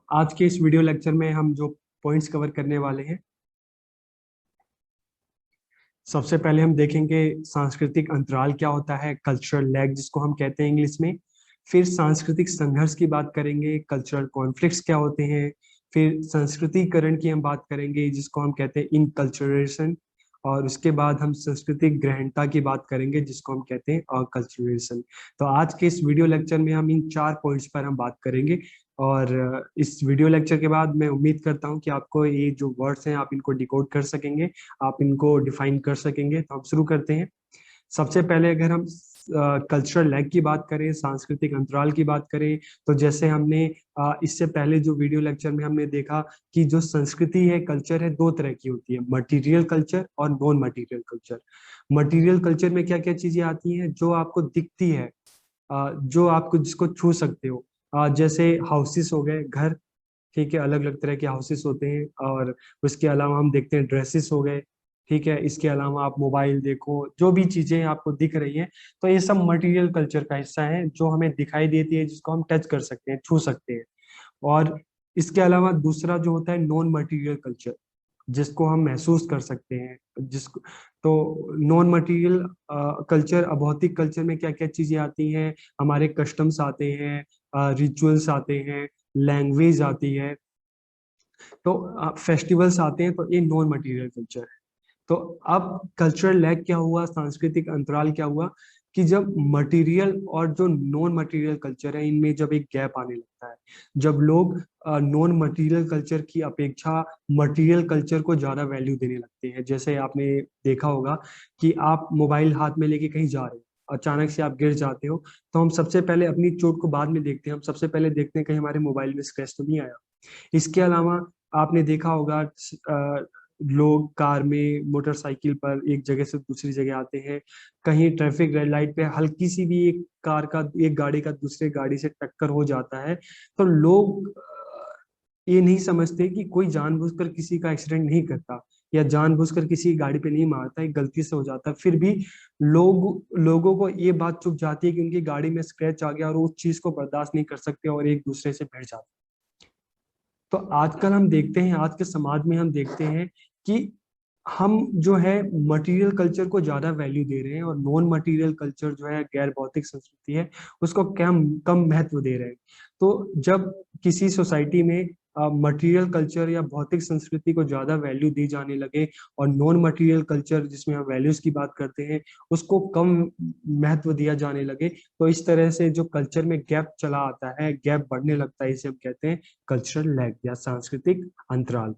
आज के इस वीडियो लेक्चर में हम जो पॉइंट्स कवर करने वाले हैं, सबसे पहले हम देखेंगे सांस्कृतिक अंतराल क्या होता है, कल्चरल लैग जिसको हम कहते हैं इंग्लिश में। फिर सांस्कृतिक संघर्ष की बात करेंगे, कल्चरल कॉन्फ्लिक्ट्स क्या होते हैं। फिर संस्कृतिकरण की हम बात करेंगे जिसको हम कहते हैं इनकल्चरेशन। और उसके बाद हम सांस्कृतिक ग्रहणता की बात करेंगे जिसको हम कहते हैं अकल्चरेशन। तो आज के इस वीडियो लेक्चर में हम इन 4 पॉइंट्स पर हम बात करेंगे। और इस वीडियो लेक्चर के बाद मैं उम्मीद करता हूं कि आपको ये जो वर्ड्स हैं आप इनको डिकोड कर सकेंगे, आप इनको डिफाइन कर सकेंगे। तो हम शुरू करते हैं। सबसे पहले अगर हम कल्चरल लैग की बात करें, सांस्कृतिक अंतराल की बात करें, तो जैसे हमने इससे पहले जो वीडियो लेक्चर में हमने देखा कि जो संस्कृति है, कल्चर है, 2 तरह की होती है, मटेरियल कल्चर और non material culture. Material culture में क्या क्या चीजें आती हैं जो आपको दिखती है, जो आपको जिसको छू सकते हो, जैसे हाउसेस हो गए, घर। ठीक है, अलग अलग तरह के हाउसेस होते हैं। और उसके अलावा हम देखते हैं ड्रेसेस हो गए। ठीक है, इसके अलावा आप मोबाइल देखो, जो भी चीजें आपको दिख रही हैं, तो ये सब मटेरियल कल्चर का हिस्सा है जो हमें दिखाई देती है, जिसको हम टच कर सकते हैं, छू सकते हैं। और इसके अलावा दूसरा जो होता है नॉन मटेरियल कल्चर, जिसको हम महसूस कर सकते हैं, जिसको तो नॉन मटेरियल कल्चर, अभौतिक कल्चर में क्या क्या चीजें आती हैं, हमारे कस्टम्स आते हैं, रिचुअल्स आते हैं, लैंग्वेज आती है, तो फेस्टिवल्स आते हैं, तो ये नॉन मटेरियल कल्चर है। तो अब कल्चरल लैग क्या हुआ, सांस्कृतिक अंतराल क्या हुआ, कि जब मटेरियल और जो नॉन मटेरियल कल्चर है इनमें जब एक गैप आने लगता है, जब लोग नॉन मटेरियल कल्चर की अपेक्षा मटेरियल कल्चर को ज्यादा वैल्यू देने लगते हैं। जैसे आपने देखा होगा कि आप मोबाइल हाथ में लेके कहीं जा रहे हो, अचानक से आप गिर जाते हो, तो हम सबसे पहले अपनी चोट को बाद में देखते हैं, हम सबसे पहले देखते हैं कहीं हमारे मोबाइल में स्क्रैच तो नहीं आया। इसके अलावा आपने देखा होगा लोग कार में, मोटरसाइकिल पर एक जगह से दूसरी जगह आते हैं, कहीं ट्रैफिक रेड लाइट पे हल्की सी भी एक कार का, एक गाड़ी का दूसरे गाड़ी से टक्कर हो जाता है, तो लोग ये नहीं समझते कि कोई जानबूझकर किसी का एक्सीडेंट नहीं करता या जानबूझकर किसी की गाड़ी पे नहीं मारता, एक गलती से हो जाता है। फिर भी लोगों को ये बात चुप जाती है कि उनकी गाड़ी में स्क्रैच आ गया और उस चीज को बर्दाश्त नहीं कर सकते और एक दूसरे से भिड़ जाते हैं। तो आजकल हम देखते हैं, आज के समाज में हम देखते हैं कि हम जो है मटेरियल कल्चर को ज्यादा वैल्यू दे रहे हैं और नॉन मटेरियल कल्चर जो है, गैर भौतिक संस्कृति है, उसको कम कम महत्व दे रहे हैं। तो जब किसी सोसाइटी में मटेरियल कल्चर या भौतिक संस्कृति को ज्यादा वैल्यू दी जाने लगे और नॉन मटेरियल कल्चर जिसमें हम वैल्यूज की बात करते हैं उसको कम महत्व दिया जाने लगे, तो इस तरह से जो कल्चर में गैप चला आता है, गैप बढ़ने लगता है, इसे हम कहते हैं कल्चरल लैग या सांस्कृतिक अंतराल।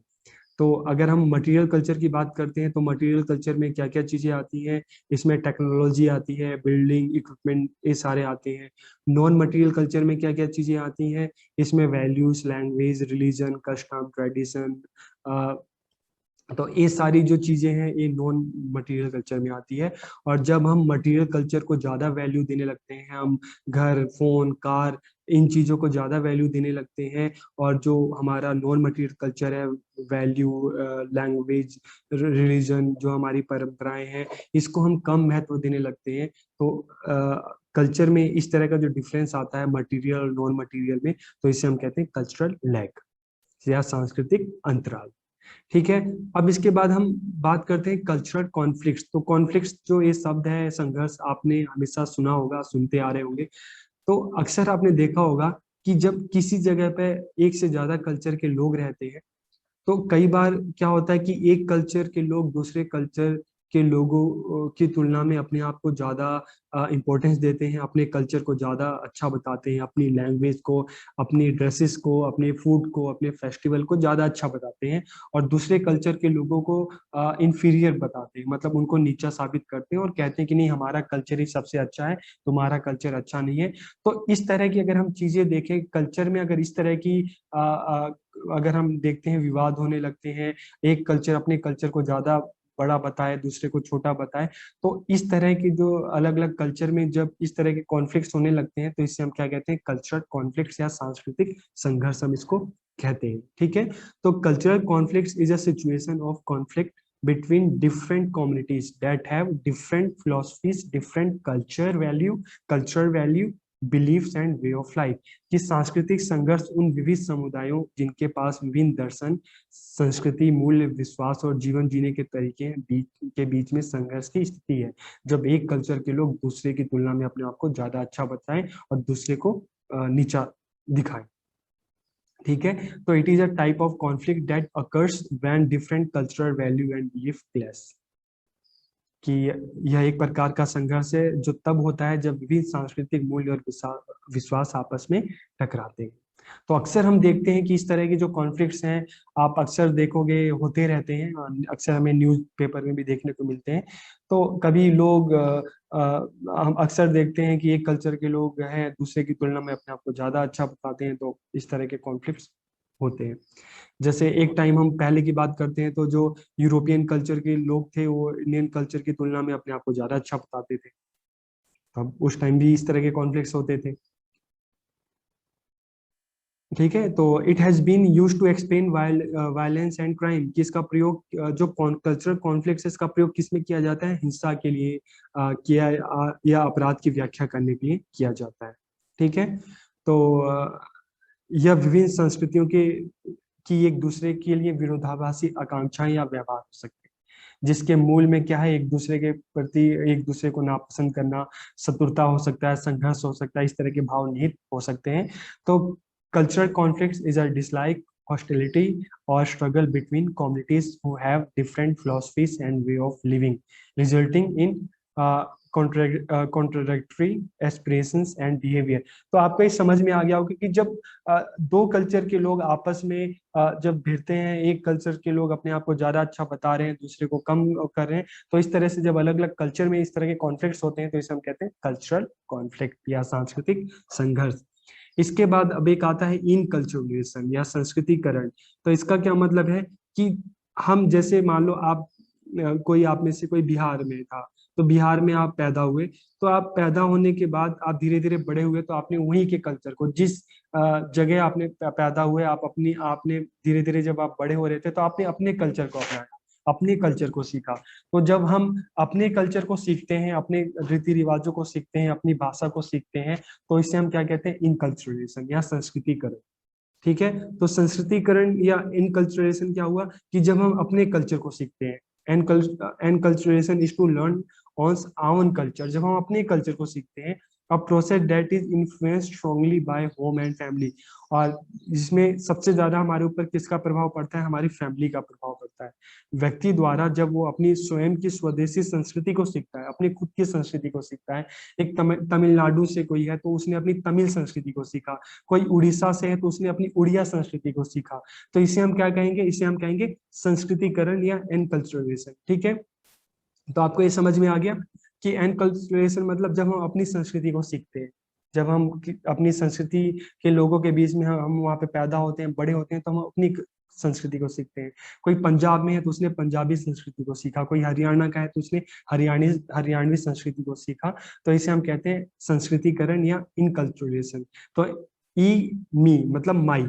तो अगर हम मटेरियल कल्चर की बात करते हैं तो मटेरियल कल्चर में क्या क्या चीजें आती हैं, इसमें टेक्नोलॉजी आती है, बिल्डिंग इक्विपमेंट, ये सारे आते हैं। नॉन मटेरियल कल्चर में क्या क्या चीजें आती हैं, इसमें values, language, religion, custom, tradition, तो ये सारी जो चीजें हैं ये नॉन मटेरियल कल्चर में आती है। और जब हम मटेरियल कल्चर को ज्यादा वैल्यू देने लगते हैं, हम घर, फोन, कार, इन चीजों को ज्यादा वैल्यू देने लगते हैं, और जो हमारा नॉन मटेरियल कल्चर है, वैल्यू, लैंग्वेज, रिलीजन, जो हमारी परंपराएं हैं, इसको हम कम महत्व देने लगते हैं, तो कल्चर में इस तरह का जो डिफरेंस आता है मटेरियल और नॉन मटेरियल में, तो इसे हम कहते हैं कल्चरल लैग या सांस्कृतिक अंतराल। ठीक है। अब इसके बाद हम बात करते हैं कल्चरल कॉन्फ्लिक्ट्स। तो कॉन्फ्लिक्ट्स जो ये शब्द है, संघर्ष, आपने हमेशा सुना होगा, सुनते आ रहे होंगे। तो अक्सर आपने देखा होगा कि जब किसी जगह पे एक से ज्यादा कल्चर के लोग रहते हैं, तो कई बार क्या होता है कि एक कल्चर के लोग दूसरे कल्चर के लोगों की तुलना में अपने आप को ज्यादा इम्पोर्टेंस देते हैं, अपने कल्चर को ज्यादा अच्छा बताते हैं, अपनी लैंग्वेज को, अपनी ड्रेसेस को, अपने फूड को, अपने फेस्टिवल को ज्यादा अच्छा बताते हैं, और दूसरे कल्चर के लोगों को इंफीरियर बताते हैं, मतलब उनको नीचा साबित करते हैं और कहते हैं कि नहीं, हमारा कल्चर ही सबसे अच्छा है, तुम्हारा कल्चर अच्छा नहीं है। तो इस तरह की अगर हम चीजें देखें कल्चर में, अगर इस तरह की अगर हम देखते हैं विवाद होने लगते हैं, एक कल्चर अपने कल्चर को ज्यादा बड़ा बताए, दूसरे को छोटा बताए, तो इस तरह की जो अलग अलग कल्चर में जब इस तरह के कॉन्फ्लिक्ट्स होने लगते हैं, तो इससे हम क्या कहते हैं, कल्चरल कॉन्फ्लिक्ट्स या सांस्कृतिक संघर्ष हम इसको कहते हैं। ठीक है। तो cultural conflicts is a situation of conflict between different communities that have different philosophies, different cultural value, beliefs and way of life. कि सांस्कृतिक संघर्ष उन विविध समुदायों जिनके पास विभिन्न दर्शन, संस्कृति, मूल्य, विश्वास और जीवन जीने के तरीके हैं, के बीच में संघर्ष की स्थिति है, जब एक कल्चर के लोग दूसरे की तुलना में अपने आप को ज्यादा अच्छा बताएं और दूसरे को नीचा दिखाएं। ठीक है, तो it is a type of conflict that occurs when different cultural value and belief clash. कि यह एक प्रकार का संघर्ष है जो तब होता है जब विभिन्न सांस्कृतिक मूल्य और विश्वास आपस में टकराते हैं। तो अक्सर हम देखते हैं कि इस तरह के जो कॉन्फ्लिक्ट्स हैं, आप अक्सर देखोगे होते रहते हैं, अक्सर हमें न्यूज पेपर में भी देखने को मिलते हैं। तो कभी लोग हम अक्सर देखते हैं कि एक कल्चर के लोग हैं दूसरे की तुलना में अपने आप को ज्यादा अच्छा बताते हैं, तो इस तरह के कॉन्फ्लिक्ट्स होते हैं। जैसे एक टाइम हम पहले की बात करते हैं तो जो यूरोपियन कल्चर के लोग थे वो इंडियन कल्चर की तुलना में अपने आप को ज्यादा अच्छा बताते थे, तब उस टाइम भी इस तरह के कॉन्फ्लिक्ट्स होते थे। ठीक है, तो it has been use to explain violence and crime, कि इसका प्रयोग जो कल्चरल कॉन्फ्लिक्ट्स है इसका प्रयोग किस में किया जाता है, हिंसा के लिए या अपराध की व्याख्या करने के लिए किया जाता है। ठीक है, तो यह विभिन्न संस्कृतियों के की एक दूसरे के लिए विरोधाभासी आकांक्षाएं या व्यवहार हो सकते हैं, जिसके मूल में क्या है, एक दूसरे के प्रति एक दूसरे को नापसंद करना, शत्रुता हो सकता है, संघर्ष हो सकता है, इस तरह के भाव निहित हो सकते हैं। तो cultural conflict is a dislike, hostility or struggle between communities who have different philosophies and way of living, resulting in contradictory aspirations and behavior। तो आपको ये समझ में आ गया होगा कि जब दो कल्चर के लोग आपस में जब भिड़ते हैं, एक कल्चर के लोग अपने आप को ज्यादा अच्छा बता रहे हैं, दूसरे को कम कर रहे हैं, तो इस तरह से जब अलग अलग कल्चर में इस तरह के कॉन्फ्लिक्ट्स होते हैं तो इसे हम कहते हैं कल्चरल कॉन्फ्लिक्ट या सांस्कृतिक संघर्ष। इसके बाद अब एक आता है इन कल्चरलाइजेशन या संस्कृतिकरण। तो इसका क्या मतलब है कि हम जैसे मान लो आप कोई आप में से कोई बिहार में था, तो बिहार में आप पैदा हुए, तो आप पैदा होने के बाद आप धीरे धीरे बड़े हुए, तो आपने वहीं के कल्चर को, जिस जगह आपने पैदा हुए, आपने धीरे धीरे जब आप बड़े हो रहे थे तो आपने अपने कल्चर को अपनाया, अपने कल्चर को सीखा। तो जब हम अपने कल्चर को सीखते हैं, अपने रीति रिवाजों को सीखते हैं, अपनी भाषा को सीखते हैं, तो इसे हम क्या कहते हैं, इनकल्चरलाइजेशन या संस्कृतिकरण। ठीक है, तो संस्कृतिकरण या इनकल्चरलाइजेशन क्या हुआ कि जब हम अपने कल्चर को सीखते हैं, enculturalization is to learn on our culture, जब हम अपने कल्चर को सीखते हैं, a process that is influenced strongly by home and family. और जिसमें सबसे ज्यादा हमारे ऊपर किसका प्रभाव पड़ता है, हमारी फैमिली का प्रभाव पड़ता है। व्यक्ति द्वारा जब वो अपनी स्वयं की स्वदेशी संस्कृति को सीखता है, अपनी खुद की संस्कृति को सीखता है, एक तमिलनाडु से कोई है तो उसने अपनी तमिल संस्कृति को सीखा, कोई उड़ीसा से है तो उसने अपनी उड़िया संस्कृति को सीखा, तो इसे हम क्या कहेंगे, इसे हम कहेंगे संस्कृतिकरण या एनकल्चरलाइजेशन। ठीक है, तो आपको ये समझ में आ गया कि एनकल्चरलाइजेशन मतलब जब हम अपनी संस्कृति को सीखते हैं, जब हम अपनी संस्कृति के लोगों के बीच में हम वहाँ पे पैदा होते हैं, बड़े होते हैं, तो हम अपनी संस्कृति को सीखते हैं। कोई पंजाब में है तो उसने पंजाबी संस्कृति को सीखा, कोई हरियाणा का है तो उसने हरियाणवी संस्कृति को सीखा, तो इसे हम कहते हैं संस्कृतिकरण या इनकल्चरलाइजेशन। तो ई मी मतलब माई।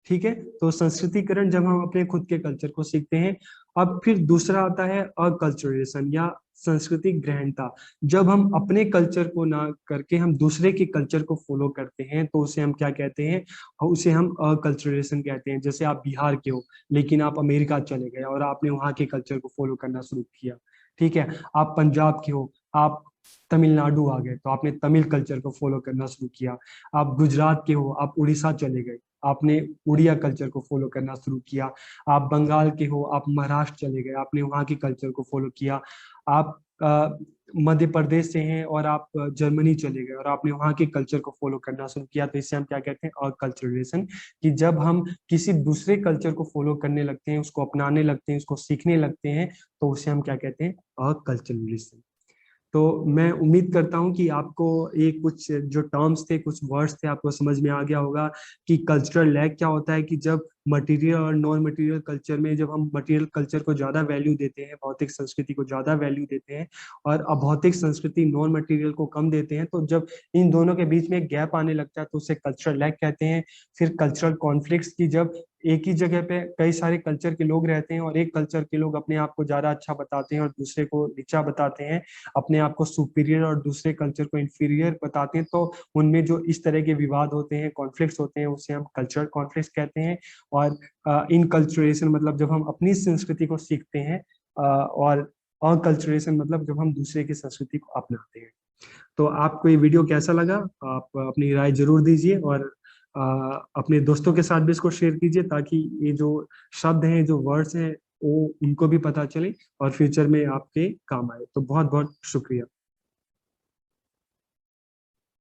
ठीक है, तो संस्कृतिकरण जब हम अपने खुद के कल्चर को सीखते हैं। अब फिर दूसरा आता है अकल्चरलाइजेशन या सांस्कृतिक ग्रहणता। जब हम अपने कल्चर को ना करके हम दूसरे के कल्चर को फॉलो करते हैं तो उसे हम क्या कहते हैं, उसे हम अकल्चरलाइजेशन कहते हैं। जैसे आप बिहार के हो लेकिन आप अमेरिका चले गए और आपने वहाँ के कल्चर को फॉलो करना शुरू किया। ठीक है, आप पंजाब के हो, आप तमिलनाडु आ गए तो आपने तमिल कल्चर को फॉलो करना शुरू किया। आप गुजरात के हो, आप उड़ीसा चले गए, आपने उड़िया कल्चर को फॉलो करना शुरू किया। आप बंगाल के हो, आप महाराष्ट्र चले गए, आपने वहाँ के कल्चर को फॉलो किया। आप मध्य प्रदेश से हैं और आप जर्मनी चले गए और आपने वहाँ के कल्चर को फॉलो करना शुरू किया, तो इससे हम क्या कहते हैं, अकल्चरलाइजेशन। कि जब हम किसी दूसरे कल्चर को फॉलो करने लगते हैं, उसको अपनाने लगते हैं, उसको सीखने लगते हैं, तो उसे हम क्या कहते हैं, अकल्चरलाइजेशन। तो मैं उम्मीद करता हूं कि आपको ये कुछ जो टर्म्स थे, कुछ वर्ड्स थे, आपको समझ में आ गया होगा कि कल्चरल लैग क्या होता है, कि जब मटेरियल और नॉन मटेरियल कल्चर में जब हम मटेरियल कल्चर को ज्यादा वैल्यू देते हैं, भौतिक संस्कृति को ज्यादा वैल्यू देते हैं, और अभौतिक संस्कृति नॉन मटेरियल को कम देते हैं, तो जब इन दोनों के बीच में गैप आने लगता है तो उसे कल्चरल लैग कहते हैं। फिर कल्चरल कॉन्फ्लिक्ट्स की, जब एक ही जगह पे कई सारे कल्चर के लोग रहते हैं और एक कल्चर के लोग अपने आप को ज्यादा अच्छा बताते हैं और दूसरे को नीचा बताते हैं, अपने आप को सुपीरियर और दूसरे कल्चर को इंफीरियर बताते हैं, तो उनमें जो इस तरह के विवाद होते हैं, कॉन्फ्लिक्ट्स होते हैं, उसे हम कल्चरल कॉन्फ्लिक्ट्स कहते हैं। और इनकल्चरेशन मतलब जब हम अपनी संस्कृति को सीखते हैं, और अकल्चरेशन मतलब जब हम दूसरे की संस्कृति को अपनाते हैं। तो आपको ये वीडियो कैसा लगा, आप अपनी राय जरूर दीजिए, और अपने दोस्तों के साथ भी इसको शेयर कीजिए, ताकि ये जो शब्द हैं, जो वर्ड्स हैं, वो उनको भी पता चले और फ्यूचर में आपके काम आए। तो बहुत बहुत शुक्रिया।